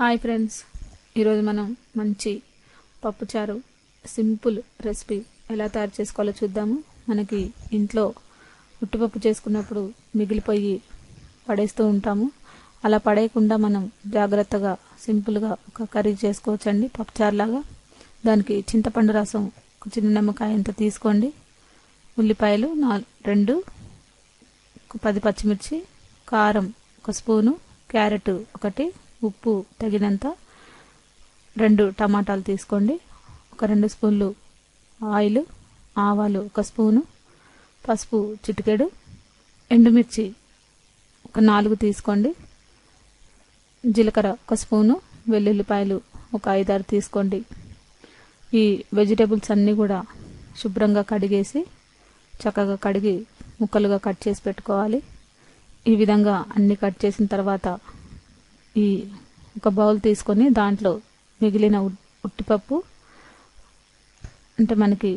Hi friends, ఈరోజు మనం మంచి పప్పుచారు సింపుల్ రెసిపీ ఎలా తయారు చేసుకోవాలో చూద్దాము. మనకి ఇంట్లో ఉట్టిపప్పు చేసుకున్నప్పుడు మిగిలిపోయి పడేస్తూ ఉంటాము. అలా పడేయకుండా మనం జాగ్రత్తగా సింపుల్గా ఒక కర్రీ చేసుకోవచ్చండి, పప్పుచారు లాగా. దానికి చింతపండు రసం ఒక చిన్న నిమ్మకాయ అంత తీసుకోండి, ఉల్లిపాయలు 2, 10 పచ్చిమిర్చి, కారం 1 స్పూను, క్యారెట్ 1, ఉప్పు తగినంత, 2 టమాటాలు తీసుకోండి, ఒక 2 స్పూన్లు ఆయిల్, ఆవాలు 1 స్పూను, పసుపు చిటికెడు, ఎండుమిర్చి ఒక 4 తీసుకోండి, జీలకర్ర 1 స్పూను, వెల్లుల్లిపాయలు ఒక 5-6 తీసుకోండి. ఈ వెజిటేబుల్స్ అన్నీ కూడా శుభ్రంగా కడిగేసి చక్కగా కడిగి ముక్కలుగా కట్ చేసి పెట్టుకోవాలి. ఈ విధంగా అన్ని కట్ చేసిన తర్వాత ఈ ఒక బౌల్ తీసుకొని దాంట్లో మిగిలిన ఉట్టిపప్పు, అంటే మనకి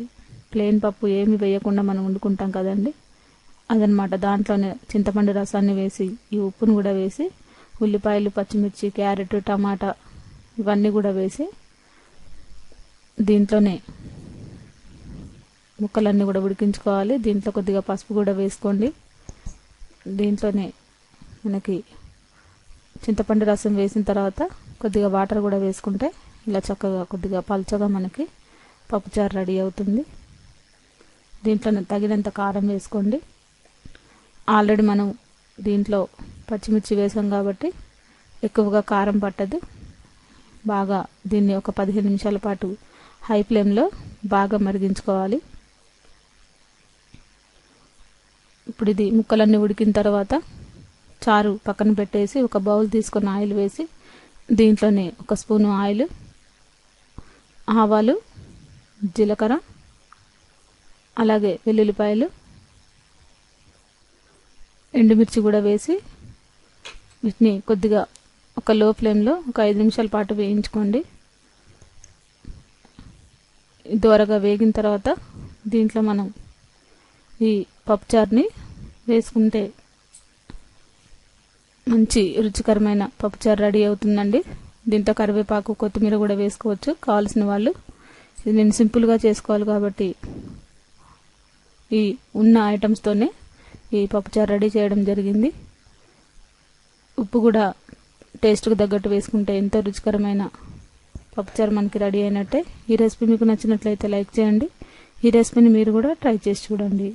ప్లెయిన్ పప్పు ఏమి వేయకుండా మనం వండుకుంటాం కదండి, అదనమాట. దాంట్లోనే చింతపండు రసాన్ని వేసి ఈ ఉప్పును కూడా వేసి ఉల్లిపాయలు, పచ్చిమిర్చి, క్యారెట్, టమాటా ఇవన్నీ కూడా వేసి దీంట్లోనే ముక్కలన్నీ కూడా ఉడికించుకోవాలి. దీంట్లో కొద్దిగా పసుపు కూడా వేసుకోండి. దీంట్లోనే మనకి చింతపండు రసం వేసిన తర్వాత కొద్దిగా వాటర్ కూడా వేసుకుంటే ఇలా చక్కగా కొద్దిగా పల్చగా మనకి పప్పుచారు రెడీ అవుతుంది. దీంట్లో తగినంత కారం వేసుకోండి. ఆల్రెడీ మనం దీంట్లో పచ్చిమిర్చి వేసాం కాబట్టి ఎక్కువగా కారం పట్టదు. బాగా దీన్ని ఒక 15 నిమిషాల పాటు హై ఫ్లేమ్లో బాగా మరిగించుకోవాలి. ఇప్పుడు ఇది ముక్కలన్నీ ఉడికిన తర్వాత చారు పక్కన పెట్టేసి ఒక బౌల్ తీసుకొని ఆయిల్ వేసి దీంట్లోనే 1 స్పూను ఆయిల్, ఆవాలు, జీలకర్ర, అలాగే వెల్లుల్లిపాయలు, ఎండుమిర్చి కూడా వేసి వీటిని కొద్దిగా ఒక లో ఫ్లేమ్లో ఒక 5 నిమిషాల పాటు వేయించుకోండి. దోరగా వేగిన తర్వాత దీంట్లో మనం ఈ పప్పుచారుని వేసుకుంటే మంచి రుచికరమైన పప్పుచారు రెడీ అవుతుందండి. దీంతో కరివేపాకు, కొత్తిమీర కూడా వేసుకోవచ్చు కావాల్సిన వాళ్ళు. ఇది నేను సింపుల్గా చేసుకోవాలి కాబట్టి ఈ ఉన్న ఐటమ్స్తోనే ఈ పప్పుచారు రెడీ చేయడం జరిగింది. ఉప్పు కూడా టేస్ట్కు తగ్గట్టు వేసుకుంటే ఎంతో రుచికరమైన పప్పుచారు మనకి రెడీ అయినట్టే. ఈ రెసిపీ మీకు నచ్చినట్లయితే లైక్ చేయండి. ఈ రెసిపీని మీరు కూడా ట్రై చేసి చూడండి.